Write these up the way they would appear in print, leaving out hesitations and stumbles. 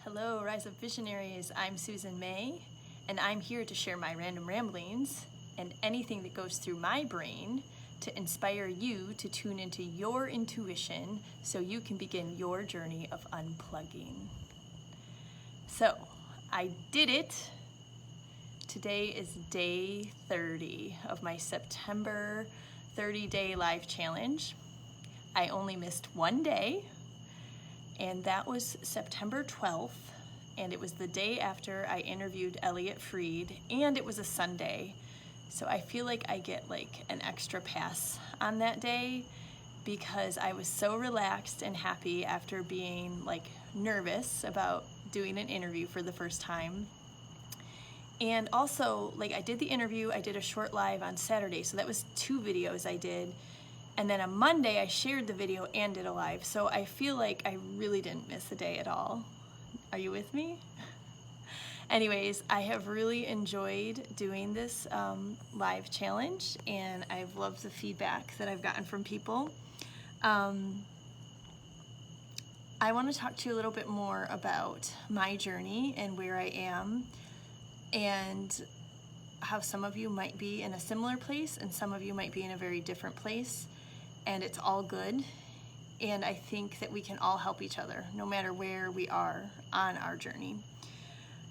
Hello, Rise Up Visionaries. I'm Susan May, and I'm here to share my random ramblings and anything that goes through my brain to inspire you to tune into your intuition so you can begin your journey of unplugging. So, I did it. Today is day 30 of my September 30-day live challenge. I only missed one day, and that was September 12th, and it was the day after I interviewed Elliot Freed, and it was a Sunday. So I feel like I get like an extra pass on that day because I was so relaxed and happy after being like nervous about doing an interview for the first time. And also, like, I did the interview, I did a short live on Saturday, so that was 2 videos I did. And then on Monday, I shared the video and did a live. So I feel like I really didn't miss a day at all. Are you with me? Anyways, I have really enjoyed doing this live challenge, and I've loved the feedback that I've gotten from people. I want to talk to you a little bit more about my journey and where I am, and how some of you might be in a similar place and some of you might be in a very different place. And it's all good, and I think that we can all help each other no matter where we are on our journey.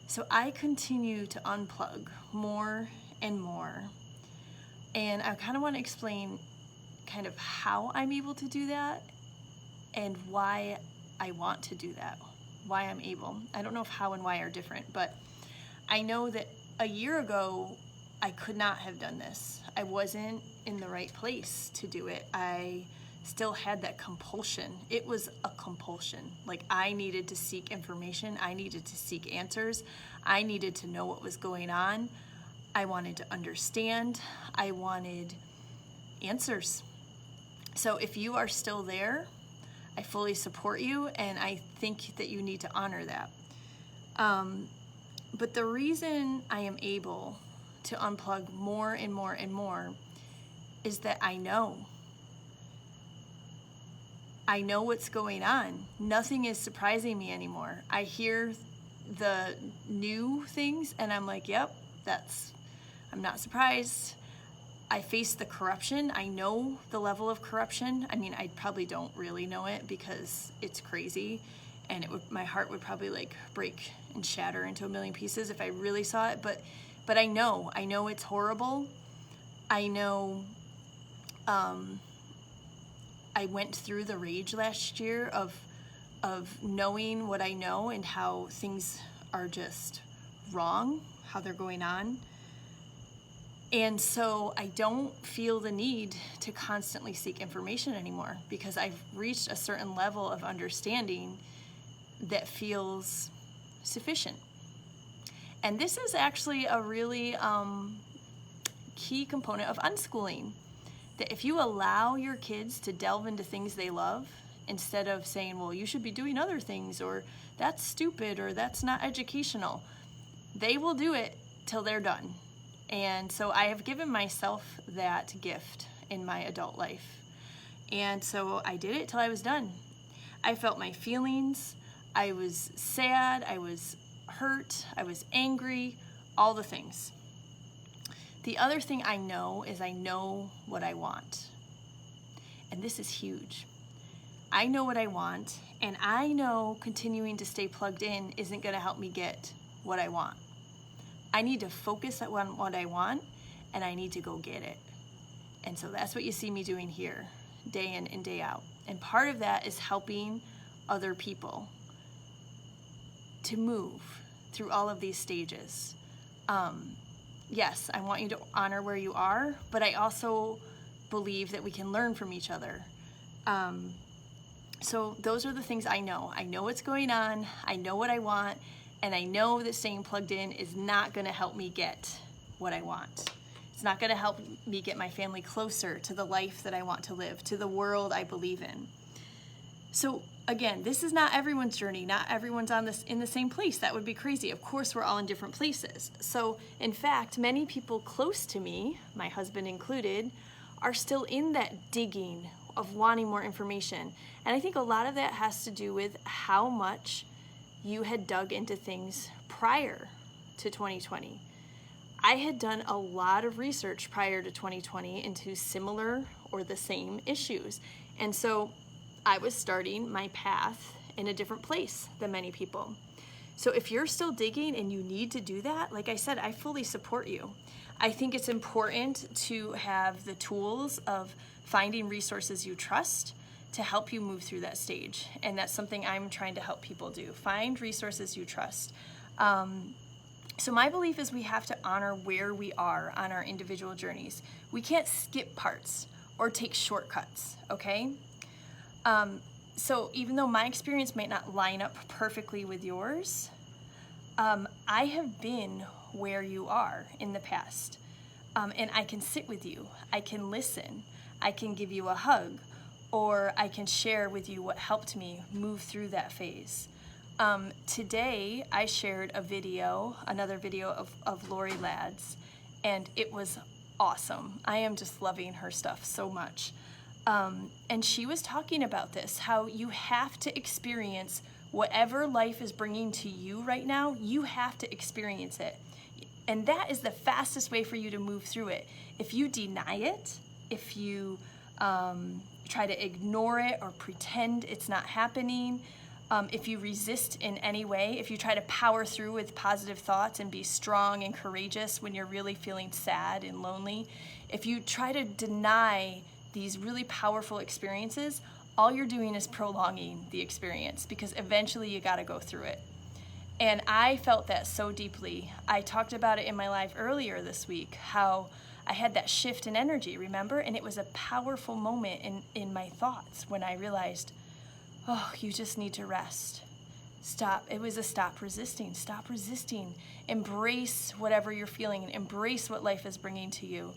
So I continue to unplug more and more, and I kind of want to explain kind of how I'm able to do that and why I want to do that, why I'm able. I don't know if how and why are different, but I know that a year ago I could not have done this. I wasn't in the right place to do it. I still had that compulsion. It was a compulsion. Like, I needed to seek information. I needed to seek answers. I needed to know what was going on. I wanted to understand. I wanted answers. So if you are still there, I fully support you, and I think that you need to honor that. But the reason I am able to unplug more and more and more is that I know what's going on. Nothing is surprising me anymore. I hear the new things and I'm like, yep, I'm not surprised. I face the corruption. I know the level of corruption. I mean, I probably don't really know it because it's crazy, and my heart would probably like break and shatter into a million pieces if I really saw it, but I know it's horrible. I know I went through the rage last year of knowing what I know and how things are just wrong, how they're going on. And so I don't feel the need to constantly seek information anymore because I've reached a certain level of understanding that feels sufficient. And this is actually a really key component of unschooling. That if you allow your kids to delve into things they love, instead of saying, well, you should be doing other things, or that's stupid, or that's not educational, they will do it till they're done. And so I have given myself that gift in my adult life. And so I did it till I was done. I felt my feelings. I was sad. I was hurt. I was angry. All the things. The other thing I know is I know what I want. And this is huge. I know what I want, and I know continuing to stay plugged in isn't going to help me get what I want. I need to focus on what I want, and I need to go get it. And so that's what you see me doing here, day in and day out. And part of that is helping other people to move through all of these stages. Yes, I want you to honor where you are, but I also believe that we can learn from each other. So those are the things I know. I know what's going on, I know what I want, and I know that staying plugged in is not going to help me get what I want. It's not going to help me get my family closer to the life that I want to live, to the world I believe in. So again, this is not everyone's journey. Not everyone's in the same place. That would be crazy. Of course, we're all in different places. So in fact, many people close to me, my husband included, are still in that digging of wanting more information. And I think a lot of that has to do with how much you had dug into things prior to 2020. I had done a lot of research prior to 2020 into similar or the same issues. And so I was starting my path in a different place than many people. So if you're still digging and you need to do that, like I said, I fully support you. I think it's important to have the tools of finding resources you trust to help you move through that stage. And that's something I'm trying to help people do. Find resources you trust. So my belief is we have to honor where we are on our individual journeys. We can't skip parts or take shortcuts, okay? So even though my experience might not line up perfectly with yours, I have been where you are in the past. And I can sit with you, I can listen, I can give you a hug, or I can share with you what helped me move through that phase. Today, I shared another video of Lori Ladd's, and it was awesome. I am just loving her stuff so much. And she was talking about this, how you have to experience whatever life is bringing to you right now, you have to experience it. And that is the fastest way for you to move through it. If you deny it, if you try to ignore it or pretend it's not happening, if you resist in any way, if you try to power through with positive thoughts and be strong and courageous when you're really feeling sad and lonely, if you try to deny these really powerful experiences, all you're doing is prolonging the experience, because eventually you got to go through it. And I felt that so deeply. I talked about it in my live earlier this week, how I had that shift in energy, remember? And it was a powerful moment in my thoughts when I realized, oh, you just need to rest. Stop. It was a stop resisting. Stop resisting. Embrace whatever you're feeling. Embrace what life is bringing to you.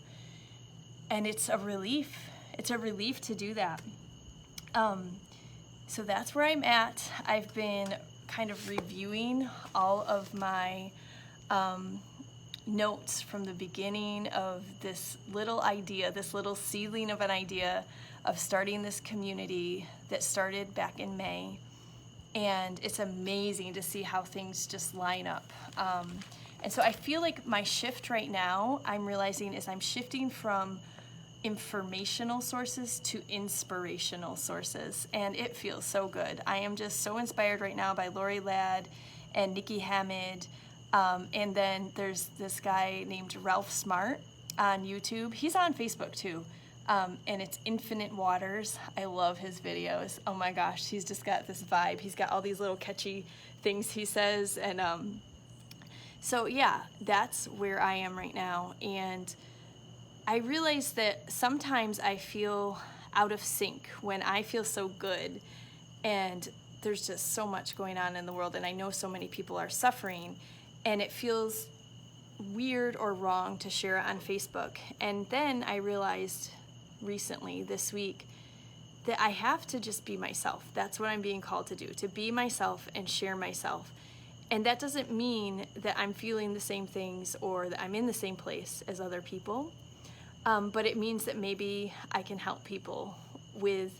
And it's a relief. It's a relief to do that. So that's where I'm at. I've been kind of reviewing all of my notes from the beginning of this little idea, this little seedling of an idea of starting this community that started back in May. And it's amazing to see how things just line up. And so I feel like my shift right now, I'm realizing, is I'm shifting from informational sources to inspirational sources, and it feels so good. I am just so inspired right now by Lori Ladd and Nikki Hammond, and then there's this guy named Ralph Smart on YouTube. He's on Facebook too, and it's Infinite Waters. I love his videos. Oh my gosh, he's just got this vibe. He's got all these little catchy things he says, and so yeah, that's where I am right now. And I realize that sometimes I feel out of sync when I feel so good, and there's just so much going on in the world, and I know so many people are suffering, and it feels weird or wrong to share it on Facebook. And then I realized recently, this week, that I have to just be myself. That's what I'm being called to do, to be myself and share myself. And that doesn't mean that I'm feeling the same things or that I'm in the same place as other people. But it means that maybe I can help people with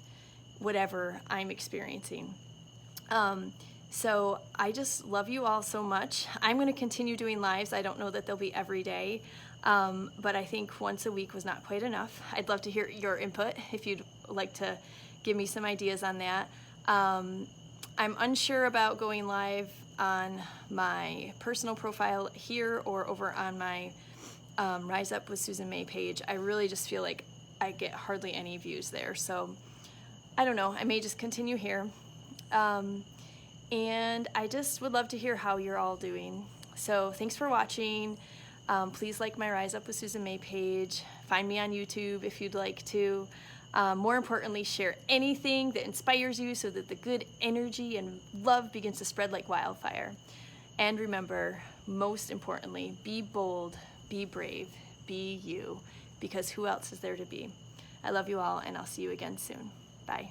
whatever I'm experiencing. So I just love you all so much. I'm going to continue doing lives. I don't know that they'll be every day, but I think once a week was not quite enough. I'd love to hear your input if you'd like to give me some ideas on that. I'm unsure about going live on my personal profile here or over on my Rise Up with Susan May page. I really just feel like I get hardly any views there. So I don't know, I may just continue here. And I just would love to hear how you're all doing. So thanks for watching. Please like my Rise Up with Susan May page. Find me on YouTube if you'd like to. More importantly, share anything that inspires you so that the good energy and love begins to spread like wildfire. And remember, most importantly, be bold, be brave, be you, because who else is there to be? I love you all, and I'll see you again soon. Bye.